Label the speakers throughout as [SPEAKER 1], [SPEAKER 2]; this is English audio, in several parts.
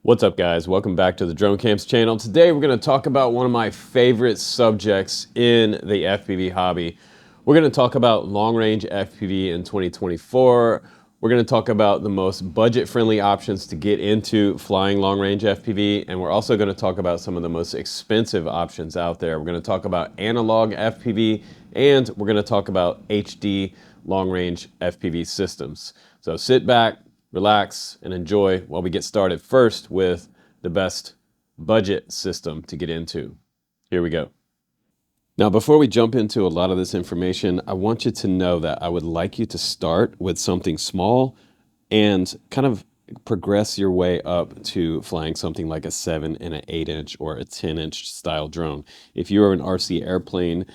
[SPEAKER 1] What's up, guys? Welcome back to the Drone Camps channel. Today we're going to talk about one of my favorite subjects in the FPV hobby. We're going to talk about long-range FPV in 2024. We're going to talk about the most budget-friendly options to get into flying long-range FPV, and we're also going to talk about some of the most expensive options out there. We're going to talk about analog FPV, and we're going to talk about HD long-range FPV systems. So sit back, relax, and enjoy while we get started first with the best budget system to get into. Here we go. Now, before we jump into a lot of this information, I want you to know that I would like you to start with something small and kind of progress your way up to flying something like a 7 and an 8-inch or a 10-inch style drone. If you are an RC airplane,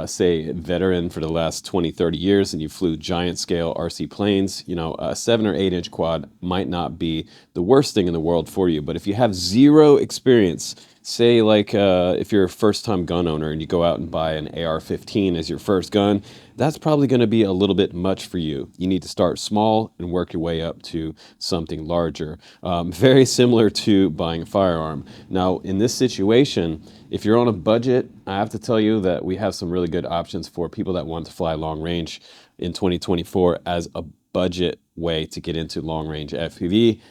[SPEAKER 1] say veteran for the last 20-30 years, and you flew giant scale RC planes, you know, a 7 or 8-inch quad might not be the worst thing in the world for you. But if you have zero experience, say like if you're a first-time gun owner and you go out and buy an AR-15 as your first gun, that's probably going to be a little bit much for you. You need to start small and work your way up to something larger. Very similar to buying a firearm. Now, in this situation, if you're on a budget, I have to tell you that we have some really good options for people that want to fly long range in 2024 as a budget way to get into long range FPV.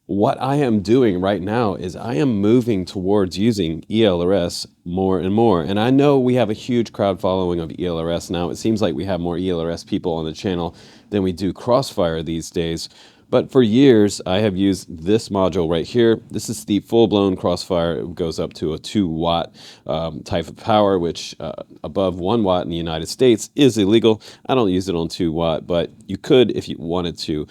[SPEAKER 1] What I am doing right now is I am moving towards using ELRS more and more. And I know we have a huge crowd following of ELRS now. It seems like we have more ELRS people on the channel than we do Crossfire these days. But for years, I have used this module right here. This is the full-blown Crossfire. It goes up to a 2-watt type of power, which above 1 watt in the United States is illegal. I don't use it on 2-watt, but you could if you wanted to.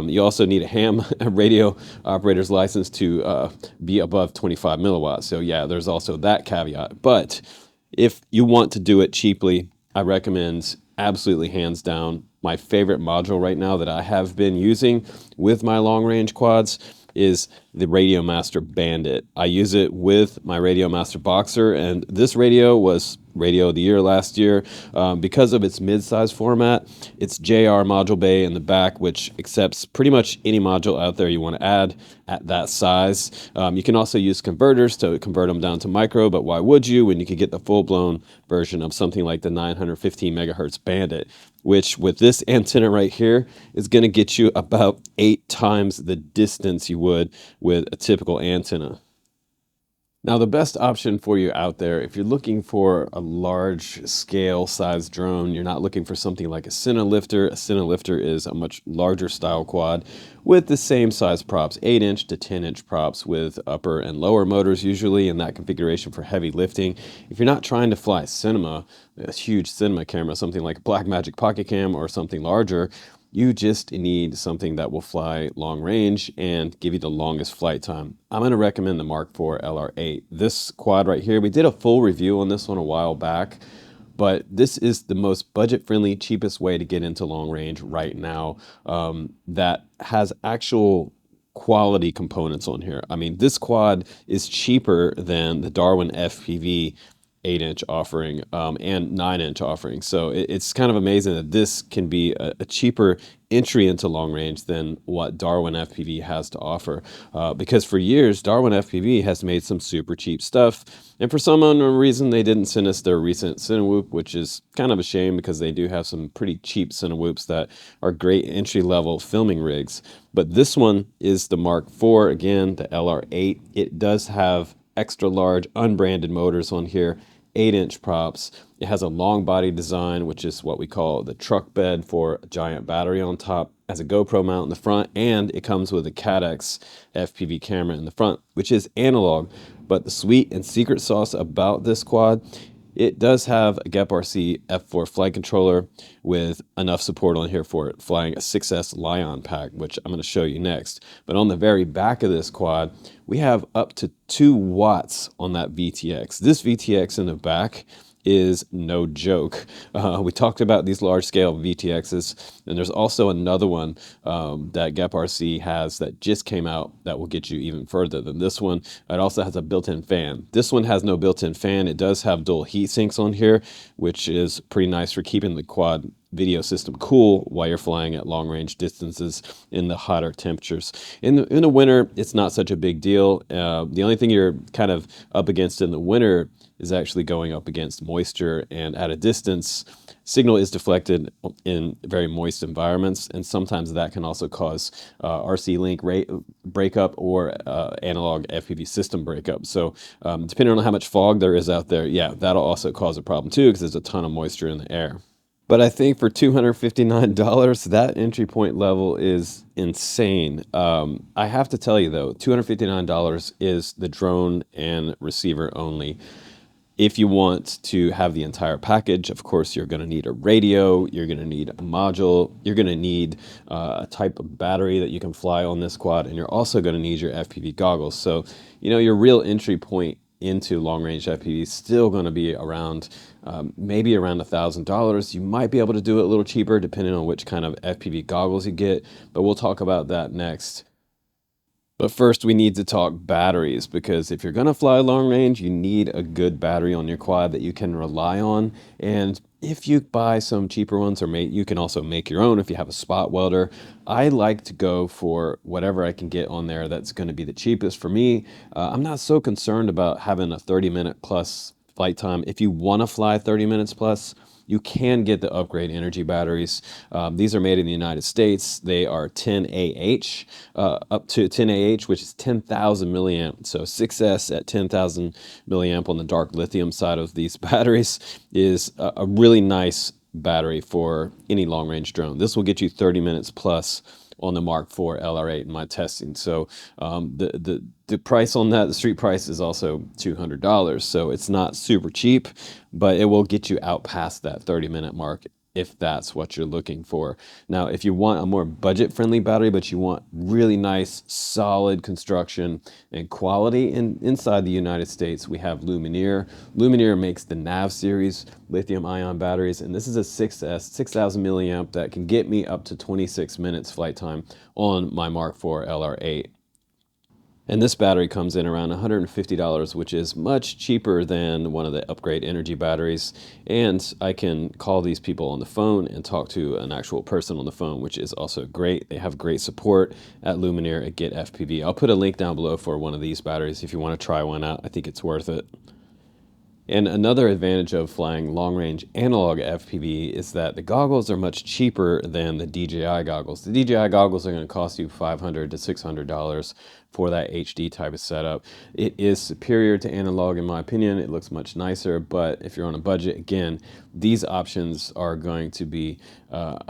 [SPEAKER 1] You also need a ham, a radio operator's license to be above 25 milliwatts. So yeah, there's also that caveat. But if you want to do it cheaply, I recommend absolutely hands down my favorite module right now that I have been using with my long range quads is the Radio Master Bandit. I use it with my Radio Master Boxer, and this radio was Radio of the Year last year because of its mid-size format. It's JR module bay in the back, which accepts pretty much any module out there you want to add at that size. You can also use converters to convert them down to micro, but why would you when you could get the full-blown version of something like the 915 megahertz Bandit, which with this antenna right here is going to get you about 8 times the distance you would with a typical antenna. Now, the best option for you out there, if you're looking for a large scale size drone, you're not looking for something like a Cinelifter. A Cinelifter is a much larger style quad with the same size props, 8-inch to 10-inch props with upper and lower motors usually in that configuration for heavy lifting. If you're not trying to fly cinema, a huge cinema camera, something like a Blackmagic Pocket Cam or something larger, you just need something that will fly long range and give you the longest flight time. I'm going to recommend the Mark IV LR8. This quad right here, we did a full review on this one a while back, but this is the most budget-friendly, cheapest way to get into long range right now that has actual quality components on here. I mean, this quad is cheaper than the Darwin FPV 8-inch offering and 9-inch offering. So it's kind of amazing that this can be a cheaper entry into long range than what Darwin FPV has to offer. Because for years, Darwin FPV has made some super cheap stuff. And for some unknown reason, they didn't send us their recent Cinewhoop, which is kind of a shame because they do have some pretty cheap Cinewhoops that are great entry-level filming rigs. But this one is the Mark IV, again, the LR8. It does have extra large unbranded motors on here, 8-inch props. It has a long body design, which is what we call the truck bed for a giant battery on top, has a GoPro mount in the front, and it comes with a Cadex FPV camera in the front, which is analog. But the sweet and secret sauce about this quad, it does have a Geprc F4 flight controller with enough support on here for it flying a 6S Lion pack, which I'm going to show you next. But on the very back of this quad, we have up to 2 watts on that VTX. This VTX in the back is no joke. We talked about these large-scale VTXs, and there's also another one that Geprc has that just came out that will get you even further than this one. It also has a built-in fan. This one has no built-in fan. It does have dual heat sinks on here, which is pretty nice for keeping the quad video system cool while you're flying at long range distances in the hotter temperatures. In the winter, it's not such a big deal. The only thing you're kind of up against in the winter is actually going up against moisture, and at a distance, signal is deflected in very moist environments, and sometimes that can also cause RC link breakup or analog FPV system breakup. So depending on how much fog there is out there, yeah, that'll also cause a problem too, because there's a ton of moisture in the air. But I think for $259, that entry point level is insane. I have to tell you though, $259 is the drone and receiver only. If you want to have the entire package, of course, you're going to need a radio, you're going to need a module, you're going to need a type of battery that you can fly on this quad, and you're also going to need your FPV goggles. So, you know, your real entry point into long-range FPV is still going to be around, maybe around $1,000. You might be able to do it a little cheaper depending on which kind of FPV goggles you get, but we'll talk about that next. But first we need to talk batteries, because if you're gonna fly long range, you need a good battery on your quad that you can rely on. And if you buy some cheaper ones, or you can also make your own if you have a spot welder. I like to go for whatever I can get on there that's gonna be the cheapest for me. I'm not so concerned about having a 30-minute plus flight time. If you wanna fly 30 minutes plus, you can get the upgrade energy batteries. These are made in the United States. They are 10AH, up to 10AH, which is 10,000 milliamp. So 6S at 10,000 milliamp on the dark lithium side of these batteries is a really nice battery for any long range drone. This will get you 30 minutes plus on the Mark IV LR8 in my testing. So the price on that, the street price, is also $200. So it's not super cheap, but it will get you out past that 30-minute mark if that's what you're looking for. Now, if you want a more budget-friendly battery, but you want really nice, solid construction and quality inside the United States, we have Lumineer. Lumineer makes the NAV series lithium-ion batteries, and this is a 6S, 6,000 milliamp that can get me up to 26 minutes flight time on my Mark IV LR8. And this battery comes in around $150, which is much cheaper than one of the upgrade energy batteries. And I can call these people on the phone and talk to an actual person on the phone, which is also great. They have great support at Lumineer at Get FPV. I'll put a link down below for one of these batteries if you want to try one out. I think it's worth it. And another advantage of flying long-range analog FPV is that the goggles are much cheaper than the DJI goggles. The DJI goggles are going to cost you $500 to $600 for that HD type of setup. It is superior to analog in my opinion. It looks much nicer, but if you're on a budget, again, these options are going to be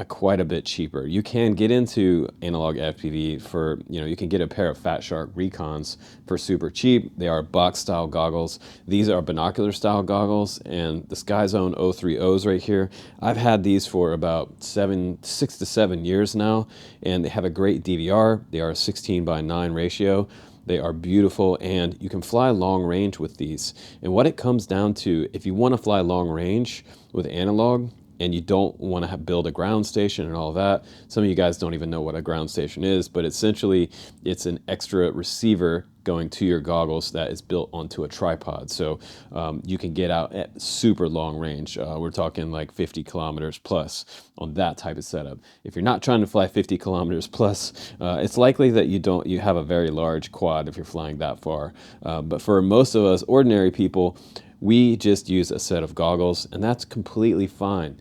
[SPEAKER 1] quite a bit cheaper. You can get into analog FPV for, you can get a pair of Fat Shark Recons for super cheap. They are box style goggles. These are binocular style goggles, and the SkyZone O3Os right here, I've had these for about 6 to 7 years now, and they have a great DVR. They are a 16:9 ratio. They are beautiful, and you can fly long range with these. And what it comes down to, if you want to fly long range with analog and you don't want to build a ground station and all that, some of you guys don't even know what a ground station is, but essentially it's an extra receiver going to your goggles that is built onto a tripod. So you can get out at super long range. We're talking like 50 kilometers plus on that type of setup. If you're not trying to fly 50 kilometers plus, it's likely that you have a very large quad if you're flying that far. But for most of us ordinary people, we just use a set of goggles, and that's completely fine.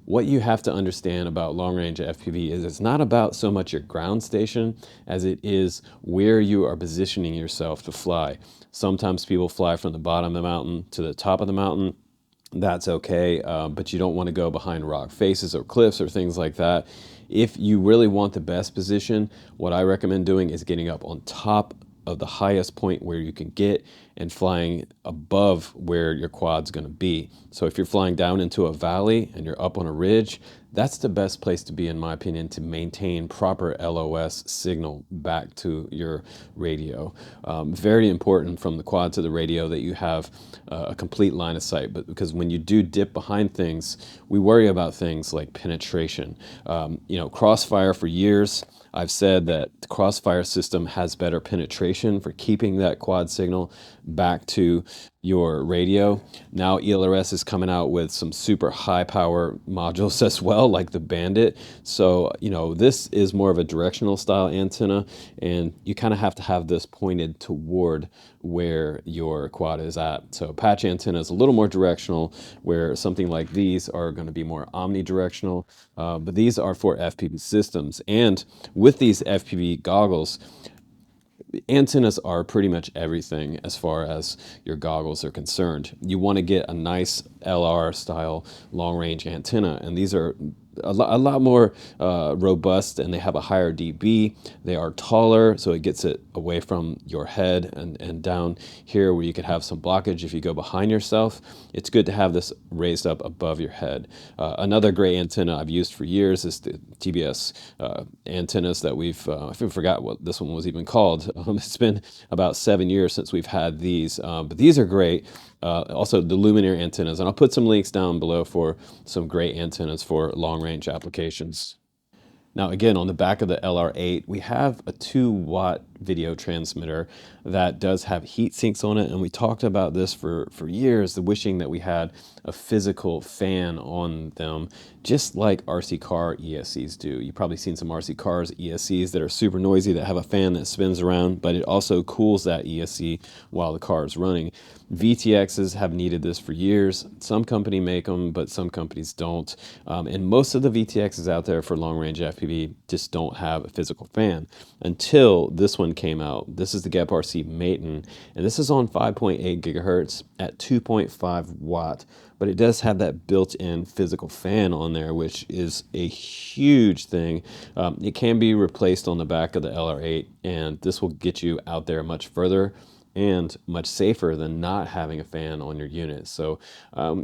[SPEAKER 1] What you have to understand about long-range FPV is it's not about so much your ground station as it is where you are positioning yourself to fly. Sometimes people fly from the bottom of the mountain to the top of the mountain. That's okay, but you don't want to go behind rock faces or cliffs or things like that. If you really want the best position, what I recommend doing is getting up on top of the highest point where you can get and flying above where your quad's going to be. So if you're flying down into a valley and you're up on a ridge, that's the best place to be, in my opinion, to maintain proper LOS signal back to your radio. Very important from the quad to the radio that you have a complete line of sight, but because when you do dip behind things, we worry about things like penetration. Crossfire, for years I've said that the Crossfire system has better penetration for keeping that quad signal back to your radio. Now ELRS is coming out with some super high power modules as well, like the Bandit. So, you know, this is more of a directional style antenna, and you kind of have to have this pointed toward where your quad is at. So patch antenna is a little more directional, where something like these are going to be more omnidirectional, but these are for FPV systems. And with these FPV goggles, antennas are pretty much everything as far as your goggles are concerned. You want to get a nice LR style long range antenna, and these are a lot more robust, and they have a higher dB. They are taller, so it gets it away from your head and down here where you could have some blockage if you go behind yourself. It's good to have this raised up above your head. Another great antenna I've used for years is the TBS antennas that we've, I forgot what this one was even called. It's been about 7 years since we've had these, but these are great. Also the luminaire antennas, and I'll put some links down below for some great antennas for long range applications. Now again, on the back of the LR8, we have a 2-watt video transmitter that does have heat sinks on it, and we talked about this for years, the wishing that we had a physical fan on them, just like RC car ESCs do. You've probably seen some RC cars ESCs that are super noisy, that have a fan that spins around, but it also cools that ESC while the car is running. VTXs have needed this for years. Some companies make them, but some companies don't. And most of the VTXs out there for long-range FPV just don't have a physical fan until this one came out. This is the Geprc Moz7, and this is on 5.8 gigahertz at 2.5 watt. But it does have that built-in physical fan on there, which is a huge thing. It can be replaced on the back of the LR8, and this will get you out there much further and much safer than not having a fan on your unit. So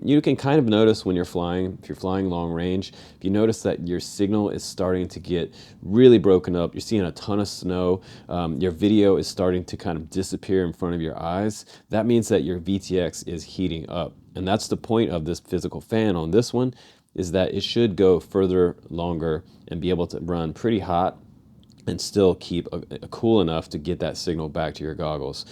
[SPEAKER 1] you can kind of notice when you're flying, if you're flying long range, if you notice that your signal is starting to get really broken up, you're seeing a ton of snow, your video is starting to kind of disappear in front of your eyes, that means that your VTX is heating up. And that's the point of this physical fan on this one, is that it should go further, longer, and be able to run pretty hot and still keep a cool enough to get that signal back to your goggles.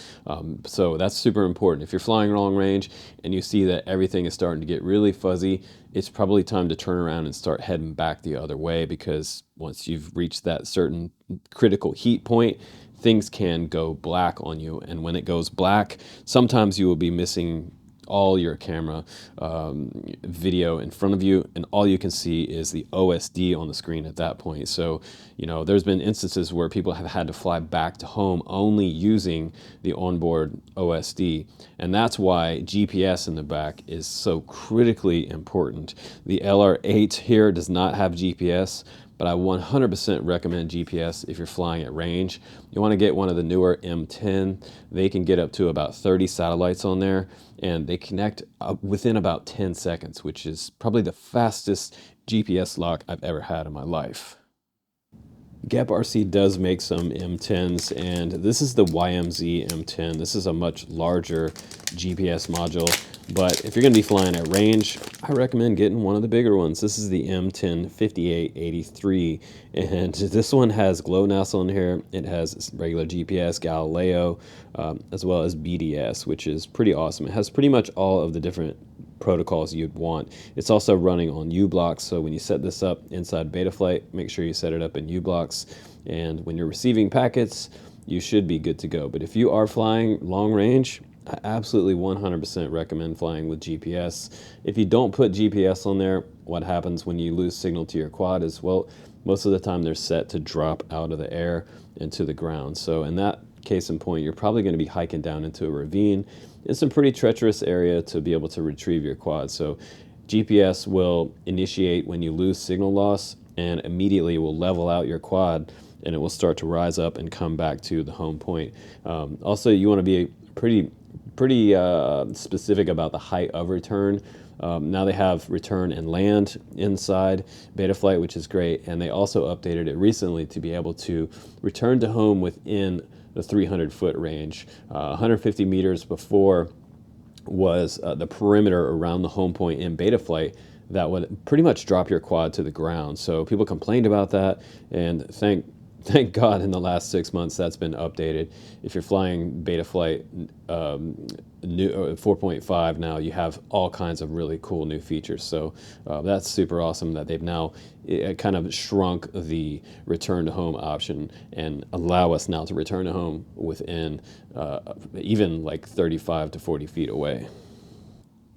[SPEAKER 1] So that's super important. If you're flying long range and you see that everything is starting to get really fuzzy, it's probably time to turn around and start heading back the other way, because once you've reached that certain critical heat point, things can go black on you. And when it goes black, sometimes you will be missing all your camera video in front of you, and all you can see is the OSD on the screen at that point. So, you know, there's been instances where people have had to fly back to home only using the onboard OSD, and that's why GPS in the back is so critically important. The LR8 here does not have GPS, but I 100% recommend GPS if you're flying at range. You want to get one of the newer M10. They can get up to about 30 satellites on there, and they connect within about 10 seconds, which is probably the fastest GPS lock I've ever had in my life. Geprc does make some M10s, and this is the YMZ M10. This is a much larger GPS module, but if you're going to be flying at range, I recommend getting one of the bigger ones. This is the M105883, and this one has GLONASS on here. It has regular GPS, Galileo, as well as BDS, which is pretty awesome. It has pretty much all of the different protocols you'd want. It's also running on U-blocks, so when you set this up inside Betaflight, make sure you set it up in U-blocks, and when you're receiving packets, you should be good to go. But if you are flying long range, I absolutely 100% recommend flying with GPS. If you don't put GPS on there, what happens when you lose signal to your quad is, well, most of the time they're set to drop out of the air into the ground. So in that case in point, you're probably going to be hiking down into a ravine. It's a pretty treacherous area to be able to retrieve your quad. So GPS will initiate when you lose signal loss, and immediately will level out your quad, and it will start to rise up and come back to the home point. Also, you want to be pretty specific about the height of return. Now they have return and land inside Betaflight, which is great, and they also updated it recently to be able to return to home within the 300-foot range. 150 meters before was the perimeter around the home point in Betaflight that would pretty much drop your quad to the ground. So people complained about that, and thank thank God in the last 6 months that's been updated. If you're flying Betaflight 4.5 now, you have all kinds of really cool new features. So that's super awesome that they've now kind of shrunk the return to home option and allow us now to return to home within even like 35 to 40 feet away.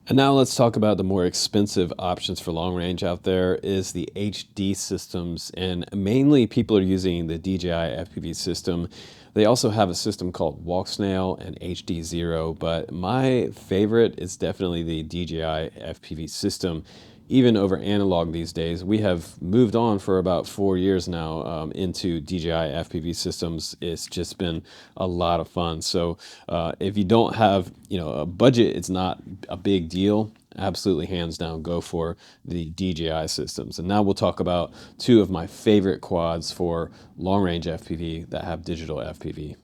[SPEAKER 1] And now let's talk about the more expensive options for long range out there is the HD systems. And mainly people are using the DJI FPV system. They also have a system called Walksnail and HD Zero, but my favorite is definitely the DJI FPV system. Even over analog these days, we have moved on for about 4 years now into DJI FPV systems. It's just been a lot of fun. So if you don't have, a budget, it's not a big deal. Absolutely, hands down, go for the DJI systems. And now we'll talk about two of my favorite quads for long range FPV that have digital FPV.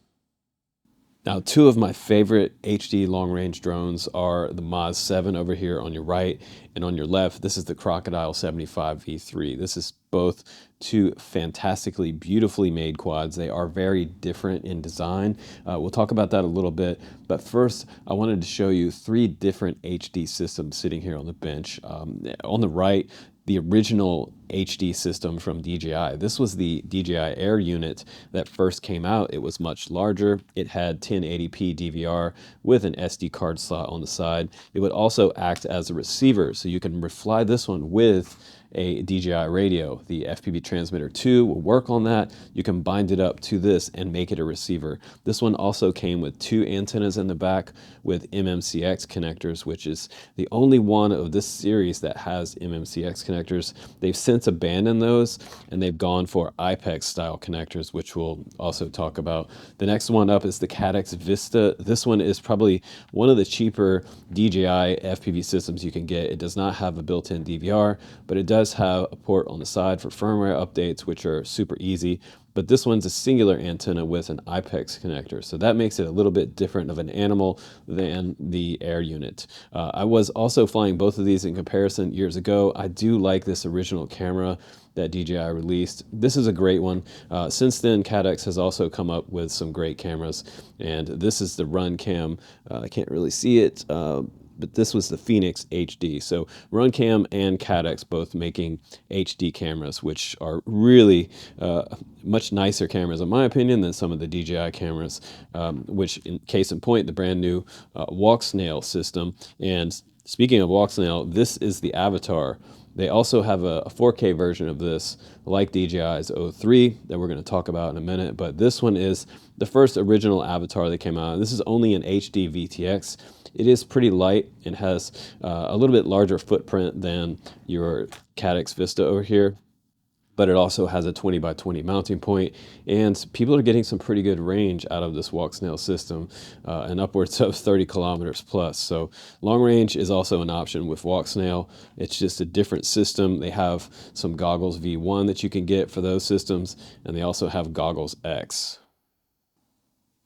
[SPEAKER 1] Now, two of my favorite HD long-range drones are the Moz7 over here on your right, and on your left, this is the Crocodile75 V3. This is both two fantastically, beautifully made quads. They are very different in design. We'll talk about that a little bit, but first, I wanted to show you three different HD systems sitting here on the bench. On the right, the original HD system from DJI. This was the DJI Air unit that first came out. It was much larger. It had 1080p DVR with an SD card slot on the side. It would also act as a receiver, so you can fly this one with a DJI radio. The FPV Transmitter 2 will work on that. You can bind it up to this and make it a receiver. This one also came with two antennas in the back with MMCX connectors, which is the only one of this series that has MMCX connectors. They've since abandoned those and they've gone for IPEX style connectors, which we'll also talk about. The next one up is the Cadex Vista. This one is probably one of the cheaper DJI FPV systems you can get. It does not have a built-in DVR, but it does have a port on the side for firmware updates, which are super easy. But this one's a singular antenna with an IPEX connector, so that makes it a little bit different of an animal than the Air unit. I was also flying both of these in comparison years ago. I do like this original camera that DJI released. This is a great one. Since then, Cadex has also come up with some great cameras, and this is the RunCam. I can't really see it, but this was the Phoenix HD. So RunCam and Cadex both making HD cameras, which are really much nicer cameras, in my opinion, than some of the DJI cameras, which, in case in point, the brand new Walksnail system. And speaking of Walksnail, this is the AVATA. They also have a 4K version of this, like DJI's O3 that we're going to talk about in a minute, but this one is the first original AVATA that came out. This is only an HD VTX. It is pretty light and has a little bit larger footprint than your Cadex Vista over here, but it also has a 20 by 20 mounting point, and people are getting some pretty good range out of this Walksnail system, and upwards of 30 kilometers plus. So long range is also an option with Walksnail. It's just a different system. They have some Goggles V1 that you can get for those systems, and they also have Goggles X.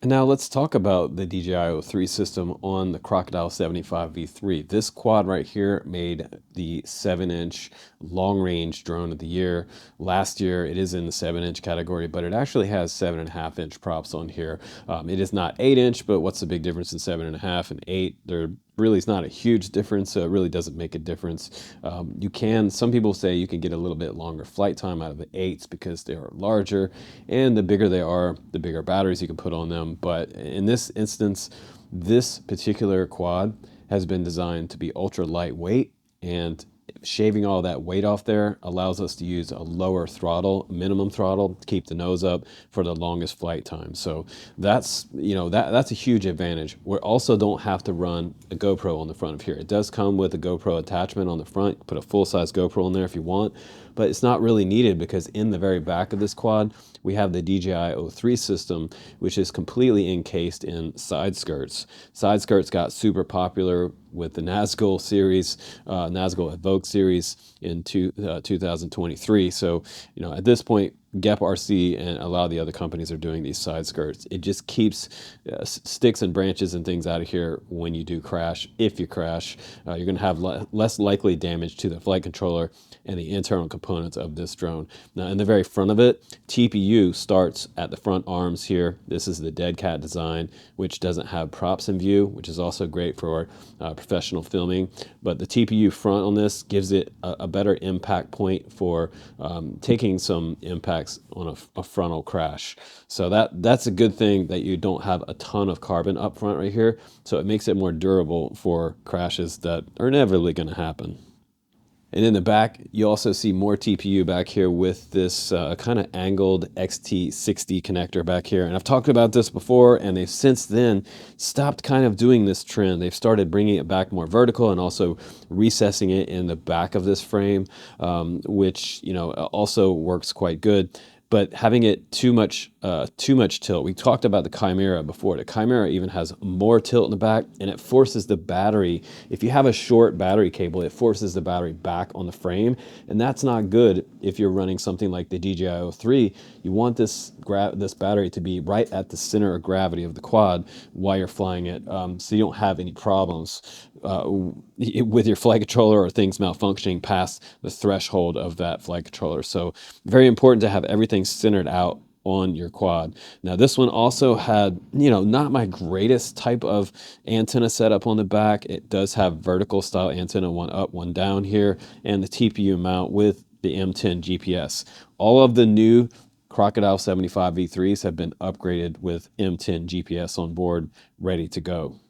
[SPEAKER 1] And now let's talk about the DJI O3 system on the Crocodile75 V3. This quad right here made the 7-inch long-range drone of the year. Last year, it is in the 7-inch category, but it actually has 7.5-inch props on here. It is not 8-inch, but what's the big difference in 7.5 and 8? There really is not a huge difference, so it really doesn't make a difference. Some people say you can get a little bit longer flight time out of the 8s because they are larger, and the bigger they are, the bigger batteries you can put on them. But in this instance, this particular quad has been designed to be ultra lightweight, and shaving all that weight off there allows us to use a lower throttle, minimum throttle, to keep the nose up for the longest flight time. So that's a huge advantage. We also don't have to run a GoPro on the front of here. It does come with a GoPro attachment on the front. Put a full-size GoPro on there if you want, but it's not really needed because in the very back of this quad, we have the DJI O3 system, which is completely encased in side skirts. Side skirts got super popular with the Nazgul series, Nazgul Evoke series in 2023. So, at this point, Geprc and a lot of the other companies are doing these side skirts. It just keeps sticks and branches and things out of here when you do crash. If you crash, you're going to have less likely damage to the flight controller and the internal components of this drone. Now, in the very front of it, TPU starts at the front arms here. This is the dead cat design, which doesn't have props in view, which is also great for professional filming. But the TPU front on this gives it a better impact point for taking some impacts on a frontal crash. So that's a good thing, that you don't have a ton of carbon up front right here. So it makes it more durable for crashes that are inevitably going to happen. And in the back, you also see more TPU back here with this kind of angled XT60 connector back here. And I've talked about this before, and they've since then stopped kind of doing this trend. They've started bringing it back more vertical and also recessing it in the back of this frame, which, you know, also works quite good. But having it too much tilt. We talked about the Chimera before. The Chimera even has more tilt in the back, and it forces the battery. If you have a short battery cable, it forces the battery back on the frame, and that's not good if you're running something like the DJI O3. You want this battery to be right at the center of gravity of the quad while you're flying it, so you don't have any problems with your flight controller or things malfunctioning past the threshold of that flight controller. So very important to have everything centered out on your quad. Now this one also had, you know, not my greatest type of antenna setup on the back. It does have vertical style antenna, one up, one down here, and the TPU mount with the M10 GPS. All of the new Crocodile75 V3s have been upgraded with M10 GPS on board, ready to go.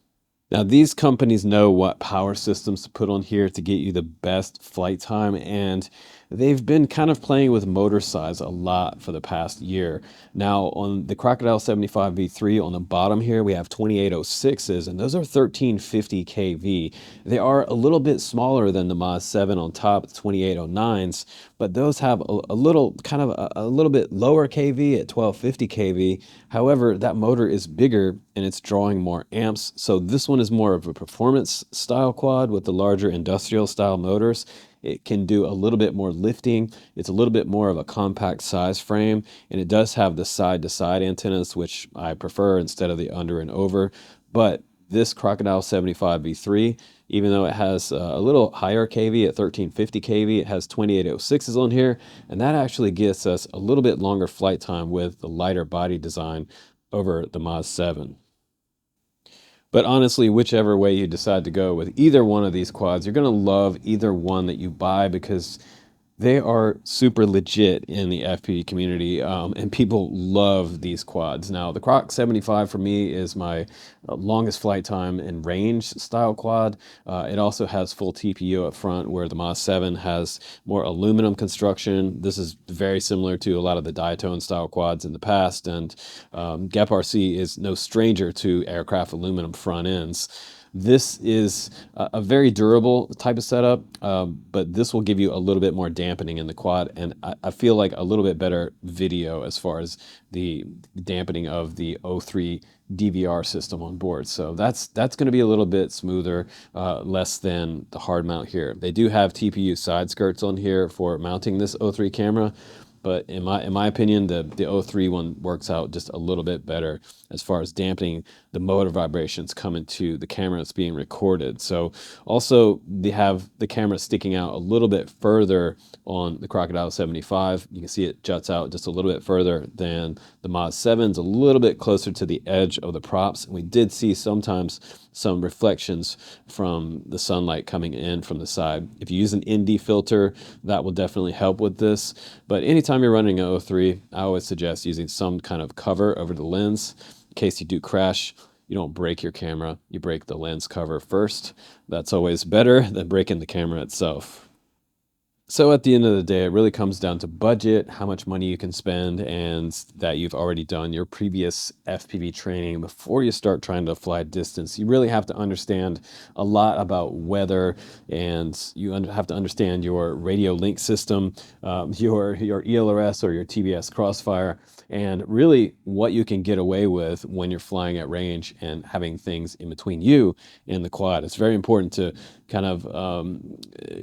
[SPEAKER 1] Now, these companies know what power systems to put on here to get you the best flight time, and they've been kind of playing with motor size a lot for the past year. Now, on the Crocodile75 V3, on the bottom here, we have 2806s, and those are 1350 kV. They are a little bit smaller than the Moz7 on top, 2809s, but those have a little bit lower kV at 1250 kV. However, that motor is bigger and it's drawing more amps. So this one is more of a performance style quad with the larger industrial style motors. It can do a little bit more lifting. It's a little bit more of a compact size frame, and it does have the side to side antennas, which I prefer instead of the under and over. But this Crocodile75 V3, even though it has a little higher kV at 1350 kV, it has 2806s on here, and that actually gets us a little bit longer flight time with the lighter body design over the Moz7. But honestly, whichever way you decide to go with either one of these quads, you're going to love either one that you buy, because they are super legit in the FPV community, and people love these quads. Now, the Croc 75 for me is my longest flight time and range style quad. It also has full TPU up front, where the Moz7 has more aluminum construction. This is very similar to a lot of the Diatone style quads in the past, and Geprc is no stranger to aircraft aluminum front ends. This is a very durable type of setup, but this will give you a little bit more dampening in the quad, and I feel like a little bit better video as far as the dampening of the O3 DVR system on board. So that's going to be a little bit smoother, less than the hard mount here. They do have TPU side skirts on here for mounting this O3 camera, but in my opinion, the O3 one works out just a little bit better as far as dampening the motor vibrations coming to the camera that's being recorded. So also they have the camera sticking out a little bit further on the Crocodile75. You can see it juts out just a little bit further than the Moz7's, a little bit closer to the edge of the props. And we did see sometimes some reflections from the sunlight coming in from the side. If you use an ND filter, that will definitely help with this. But anytime you're running an O3, I always suggest using some kind of cover over the lens in case you do crash. You don't break your camera, you break the lens cover first. That's always better than breaking the camera itself. So at the end of the day, it really comes down to budget, how much money you can spend, and that you've already done your previous FPV training before you start trying to fly distance. You really have to understand a lot about weather, and you have to understand your radio link system, your ELRS or your TBS crossfire, and really what you can get away with when you're flying at range and having things in between you and the quad. It's very important to kind of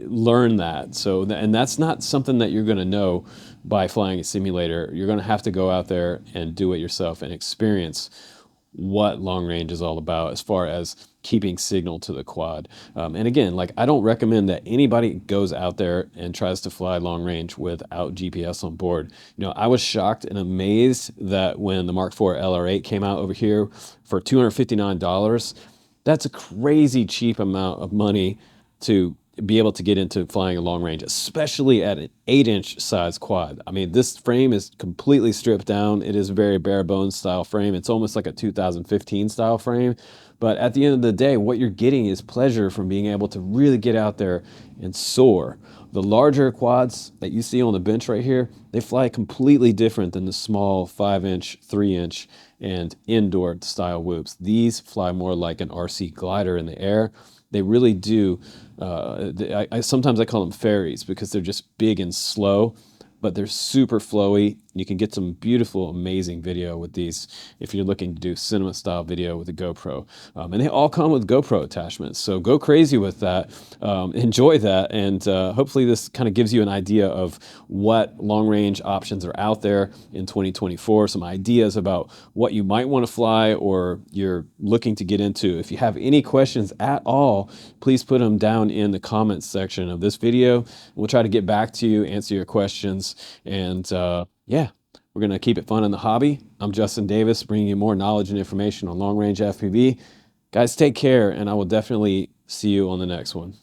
[SPEAKER 1] learn that. So and that's not something that you're going to know by flying a simulator. You're going to have to go out there and do it yourself and experience what long range is all about as far as keeping signal to the quad. And again, like, I don't recommend that anybody goes out there and tries to fly long range without GPS on board. You know, I was shocked and amazed that when the Mark IV LR8 came out over here for $259, that's a crazy cheap amount of money to be able to get into flying a long range, especially at an 8-inch size quad. I mean, this frame is completely stripped down. It is a very bare bones style frame. It's almost like a 2015 style frame. But at the end of the day, what you're getting is pleasure from being able to really get out there and soar. The larger quads that you see on the bench right here, they fly completely different than the small 5-inch, 3-inch, and indoor style whoops. These fly more like an RC glider in the air. They really do. Sometimes I call them fairies because they're just big and slow, but they're super flowy. You can get some beautiful, amazing video with these if you're looking to do cinema style video with a GoPro. And they all come with GoPro attachments. So go crazy with that. Enjoy that. And hopefully this kind of gives you an idea of what long range options are out there in 2024. Some ideas about what you might want to fly or you're looking to get into. If you have any questions at all, please put them down in the comments section of this video. We'll try to get back to you, answer your questions, and yeah, we're going to keep it fun in the hobby. I'm Justin Davis, bringing you more knowledge and information on long-range FPV. Guys, take care, and I will definitely see you on the next one.